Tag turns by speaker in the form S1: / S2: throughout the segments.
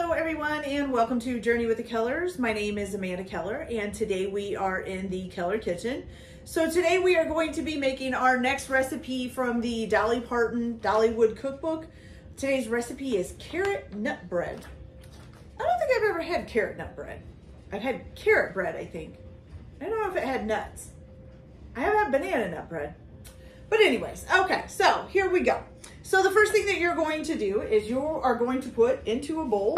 S1: Hello everyone and welcome to Journey with the Kellers. My name is Amanda Keller and today we are in the Keller kitchen. So today we are going to be making our next recipe from the Dolly Parton Dollywood cookbook. Today's recipe is carrot nut bread. I don't think I've ever had carrot nut bread. I've had carrot bread, I think. I don't know if it had nuts. I haven't had banana nut bread. But anyways, okay, so here we go. So the first thing that you're going to do is you are going to put into a bowl,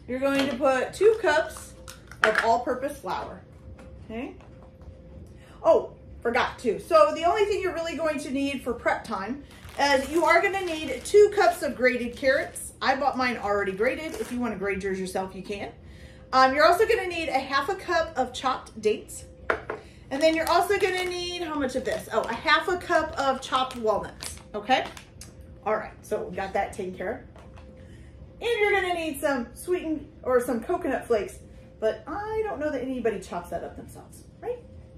S1: you're going to put 2 cups of all-purpose flour, okay? Oh, forgot to. So the only thing you're really going to need for prep time is you are gonna need 2 cups of grated carrots. I bought mine already grated. If you wanna grate yours yourself, you can. You're also gonna need a 1/2 cup of chopped dates. And then you're also gonna need, how much of this? Oh, a 1/2 cup of chopped walnuts, okay? All right, so we got that taken care of. And you're gonna need some sweetened or some coconut flakes, but I don't know that anybody chops that up themselves, right?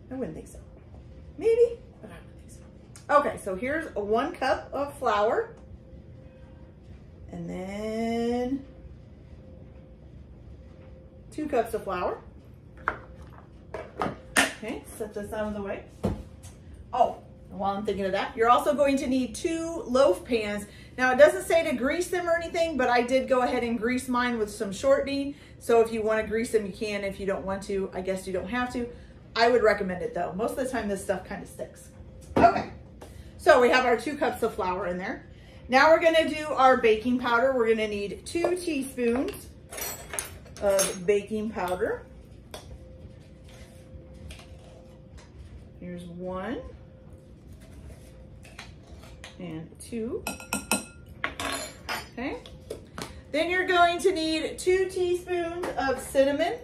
S1: I wouldn't think so. Maybe, but I wouldn't think so. Okay, so here's 1 cup of flour. And then 2 cups of flour. Okay, set this out of the way. Oh, and while I'm thinking of that, you're also going to need 2 loaf pans. Now it doesn't say to grease them or anything, but I did go ahead and grease mine with some shortening. So if you want to grease them, you can. If you don't want to, I guess you don't have to. I would recommend it though. Most of the time this stuff kind of sticks. Okay, so we have our 2 cups of flour in there. Now we're gonna do our baking powder. We're gonna need 2 teaspoons of baking powder. Here's 1 and 2. Okay. Then you're going to need 2 teaspoons of cinnamon.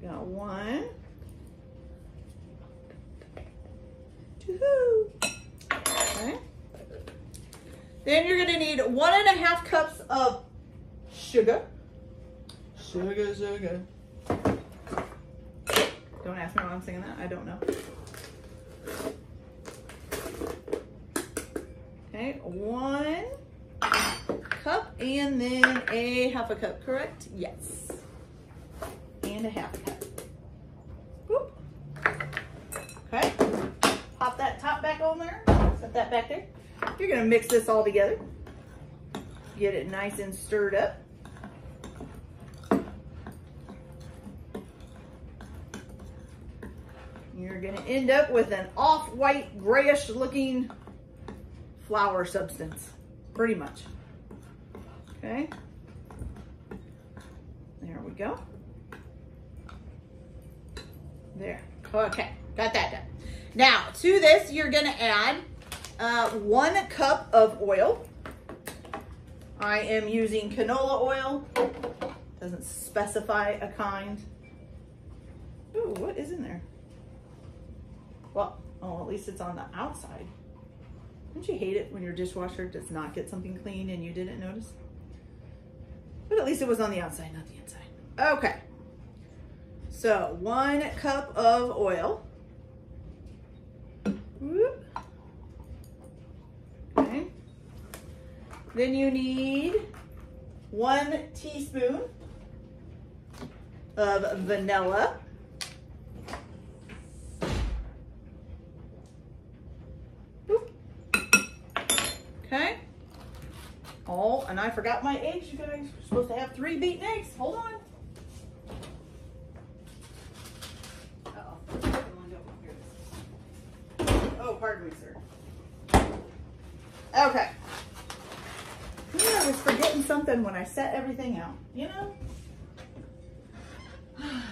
S1: Got 1. 2. Okay. Then you're gonna need 1.5 cups of sugar. Sugar. Don't ask me why I'm singing that, I don't know. Okay, 1 cup and then a 1/2 cup, correct? Yes. And a 1/2 cup. Whoop. Okay, pop that top back on there, set that back there. You're gonna mix this all together. Get it nice and stirred up. You're gonna end up with an off-white, grayish looking flour substance, pretty much. Okay, there we go. There, okay, got that done. Now, to this, you're gonna add 1 cup of oil. I am using canola oil. Doesn't specify a kind. Ooh, what is in there? Well, oh, at least it's on the outside. Don't you hate it when your dishwasher does not get something clean and you didn't notice? But at least it was on the outside, not the inside. Okay. So 1 cup of oil. Whoop. Okay. Then you need 1 teaspoon of vanilla. Whoop. Okay. Oh, and I forgot my eggs, you guys. We're supposed to have 3 beaten eggs. Hold on. Oh, pardon me, sir. Okay. Yeah, I was forgetting something when I set everything out, you know?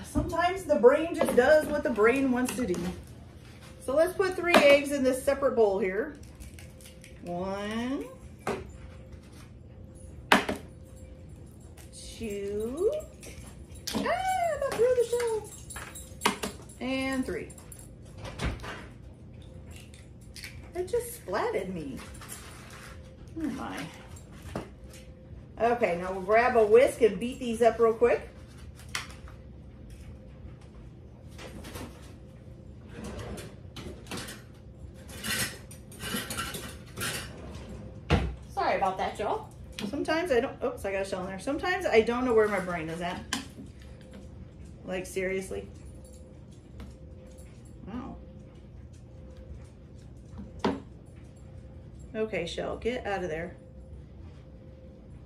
S1: Sometimes the brain just does what the brain wants to do. So let's put 3 eggs in this separate bowl here. 1, 2, I about threw the shell, and 3. It just splatted me. Oh my. Okay, now we'll grab a whisk and beat these up real quick. Sorry about that, y'all. Sometimes I don't, oops, I got a shell in there. Sometimes I don't know where my brain is at. Like, seriously. Wow. Okay, shell, get out of there.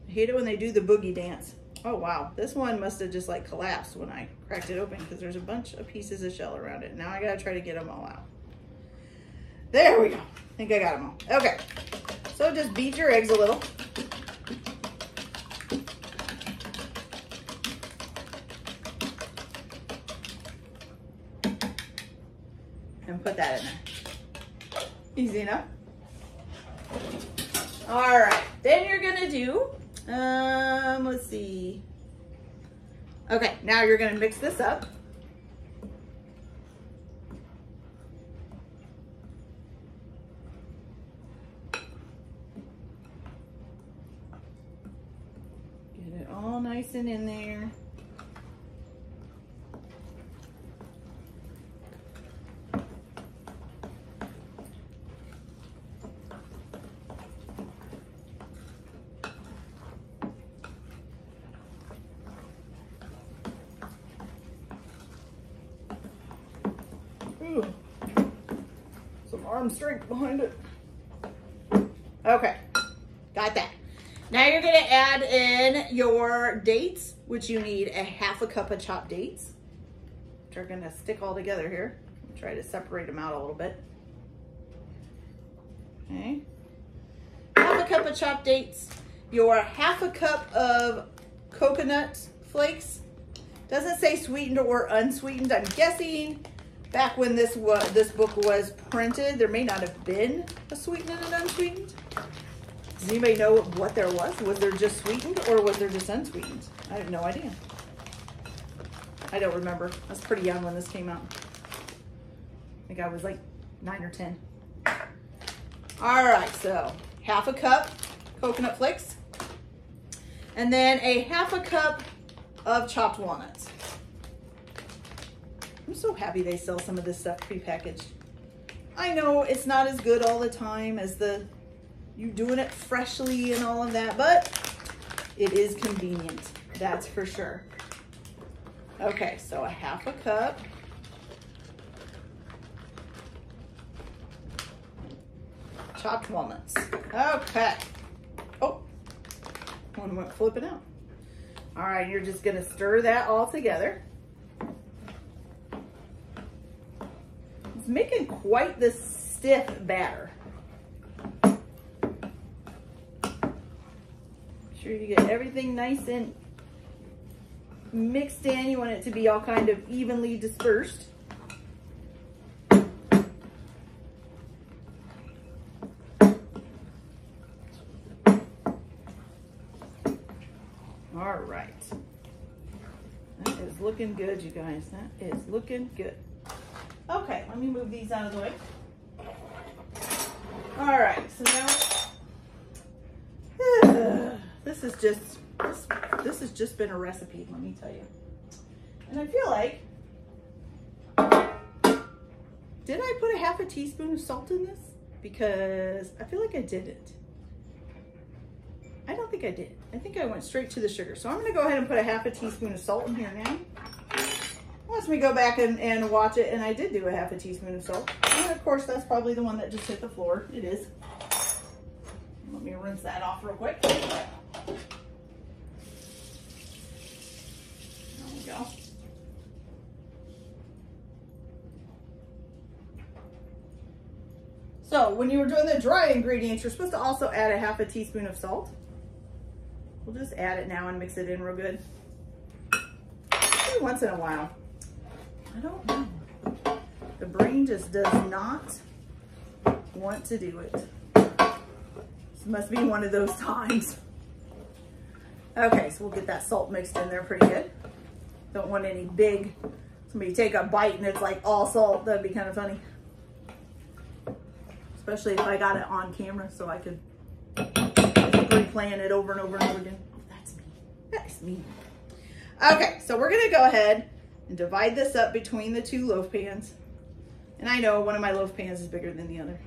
S1: I hate it when they do the boogie dance. Oh, wow. This one must have just like collapsed when I cracked it open because there's a bunch of pieces of shell around it. Now I gotta try to get them all out. There we go. I think I got them all. Okay. So just beat your eggs a little. And put that in there. Easy enough. All right. Then you're gonna do, let's see. Okay, now you're gonna mix this up. Get it all nice and in there. Ooh, some arm strength behind it. Okay, got that. Now you're gonna add in your dates, which you need a half a cup of chopped dates, which are gonna stick all together here. Try to separate them out a little bit. Okay, half a cup of chopped dates, your half a cup of coconut flakes. Doesn't say sweetened or unsweetened. I'm guessing back when this book was printed, there may not have been a sweetened and an unsweetened. Does anybody know what there was? Was there just sweetened or was there just unsweetened? I have no idea. I don't remember. I was pretty young when this came out. I think I was like 9 or 10. All right, so half a cup coconut flakes. And then a half a cup of chopped walnuts. I'm so happy they sell some of this stuff prepackaged. I know it's not as good all the time as you doing it freshly and all of that, but it is convenient, that's for sure. Okay, so a half a cup. Chopped walnuts. Okay. Oh, one went flipping out. All right, you're just gonna stir that all together. It's making quite the stiff batter. Make sure you get everything nice and mixed in. You want it to be all kind of evenly dispersed. All right. That is looking good, you guys. That is looking good. Okay, let me move these out of the way. All right, so now this has just been a recipe, let me tell you. And I feel like, did I put a half a teaspoon of salt in this? Because I feel like I didn't. I don't think I did. I think I went straight to the sugar. So I'm gonna go ahead and put a half a teaspoon of salt in here now. Once we go back and watch it, and I did do a half a teaspoon of salt. And of course, that's probably the one that just hit the floor. It is. Let me rinse that off real quick. There we go. So when you were doing the dry ingredients, you're supposed to also add a half a teaspoon of salt. We'll just add it now and mix it in real good. Every once in a while. I don't know. The brain just does not want to do it. This must be one of those times. Okay, so we'll get that salt mixed in there pretty good. Don't want any big, somebody take a bite and it's like all salt. That'd be kind of funny. Especially if I got it on camera so I could replaying it over and over and over again. Oh, that's me. That's me. Okay, so we're gonna go ahead and divide this up between the two loaf pans. And I know one of my loaf pans is bigger than the other.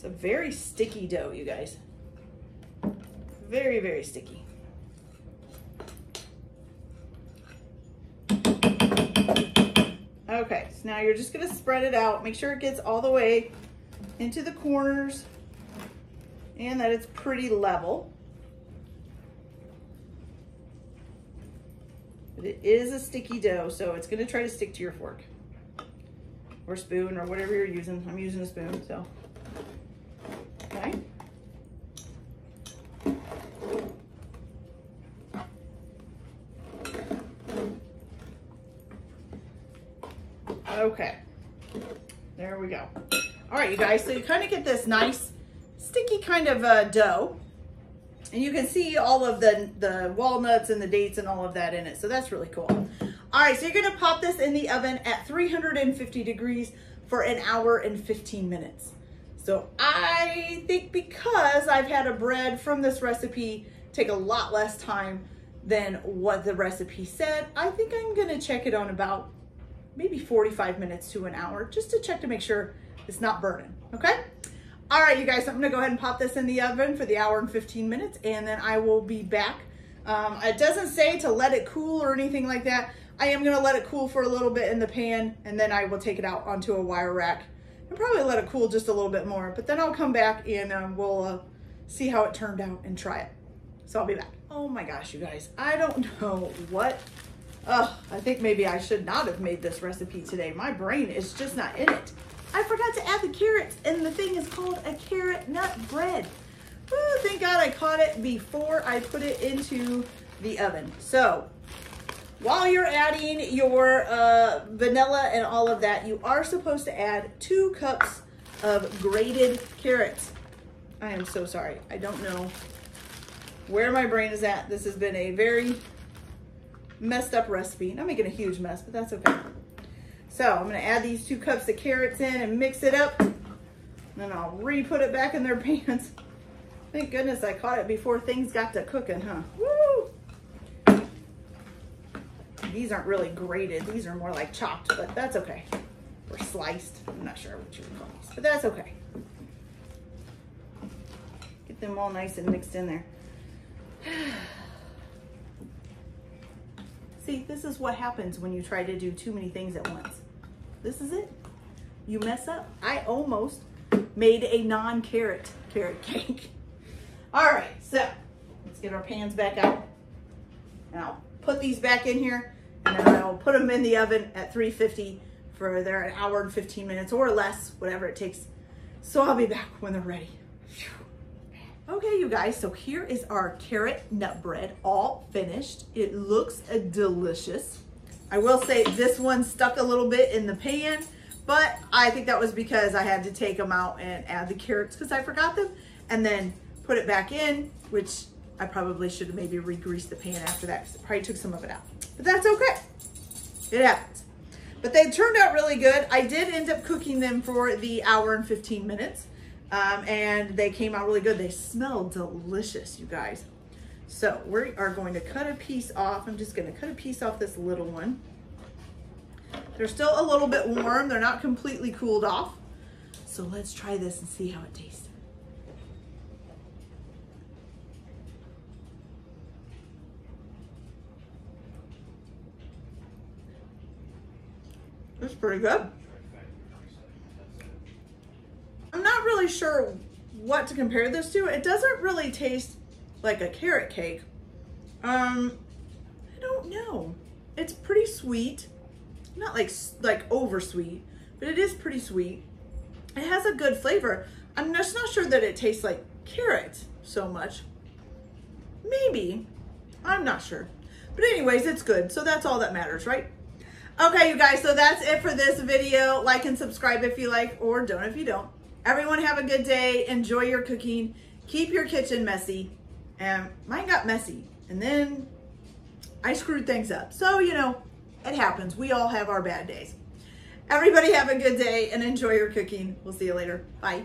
S1: It's a very sticky dough, you guys. Very, very sticky. Okay, so now you're just gonna spread it out. Make sure it gets all the way into the corners and that it's pretty level. But it is a sticky dough, so it's gonna try to stick to your fork or spoon or whatever you're using. I'm using a spoon, so. Okay. Okay, there we go. All right, you guys, so you kind of get this nice sticky kind of dough, and you can see all of the walnuts and the dates and all of that in it, so that's really cool. All right, so you're gonna pop this in the oven at 350 degrees for an hour and 15 minutes. So I think because I've had a bread from this recipe take a lot less time than what the recipe said, I think I'm gonna check it on about maybe 45 minutes to an hour, just to check to make sure it's not burning, okay? All right, you guys, I'm gonna go ahead and pop this in the oven for the hour and 15 minutes, and then I will be back. It doesn't say to let it cool or anything like that. I am gonna let it cool for a little bit in the pan, and then I will take it out onto a wire rack and probably let it cool just a little bit more, but then I'll come back and we'll see how it turned out and try it. So I'll be back. Oh my gosh, you guys, I don't know what. I think maybe I should not have made this recipe today. My brain is just not in it. I forgot to add the carrots, and the thing is called a carrot nut bread. Oh, thank God I caught it before I put it into the oven. So while you're adding your vanilla and all of that, you are supposed to add 2 cups of grated carrots. I am so sorry. I don't know where my brain is at. This has been a very messed up recipe. I'm making a huge mess, but that's okay. So I'm gonna add these 2 cups of carrots in and mix it up. Then I'll re-put it back in their pans. Thank goodness I caught it before things got to cooking, huh? Woo! These aren't really grated. These are more like chopped, but that's okay. Or sliced. I'm not sure what you would call these, but that's okay. Get them all nice and mixed in there. See, this is what happens when you try to do too many things at once. This is it. You mess up. I almost made a non-carrot cake. All right, so let's get our pans back out. And I'll put these back in here, and then I'll put them in the oven at 350 for an hour and 15 minutes or less, whatever it takes. So I'll be back when they're ready. Okay, you guys, so here is our carrot nut bread all finished. It looks delicious. I will say this one stuck a little bit in the pan, but I think that was because I had to take them out and add the carrots because I forgot them, and then put it back in, which I probably should have maybe re-greased the pan after that because it probably took some of it out. But that's okay. It happens. But they turned out really good. I did end up cooking them for the hour and 15 minutes. And they came out really good. They smell delicious, you guys. So we are going to cut a piece off. I'm just going to cut a piece off this little one. They're still a little bit warm. They're not completely cooled off. So let's try this and see how it tastes. It's pretty good. I'm not really sure what to compare this to. It doesn't really taste like a carrot cake. I don't know. It's pretty sweet. Not like over sweet, but it is pretty sweet. It has a good flavor. I'm just not sure that it tastes like carrot so much. Maybe. I'm not sure. But anyways, it's good. So that's all that matters, right? Okay, you guys, so that's it for this video. Like and subscribe if you like, or don't if you don't. Everyone have a good day. Enjoy your cooking. Keep your kitchen messy. And mine got messy. And then I screwed things up. So, you know, it happens. We all have our bad days. Everybody have a good day and enjoy your cooking. We'll see you later. Bye.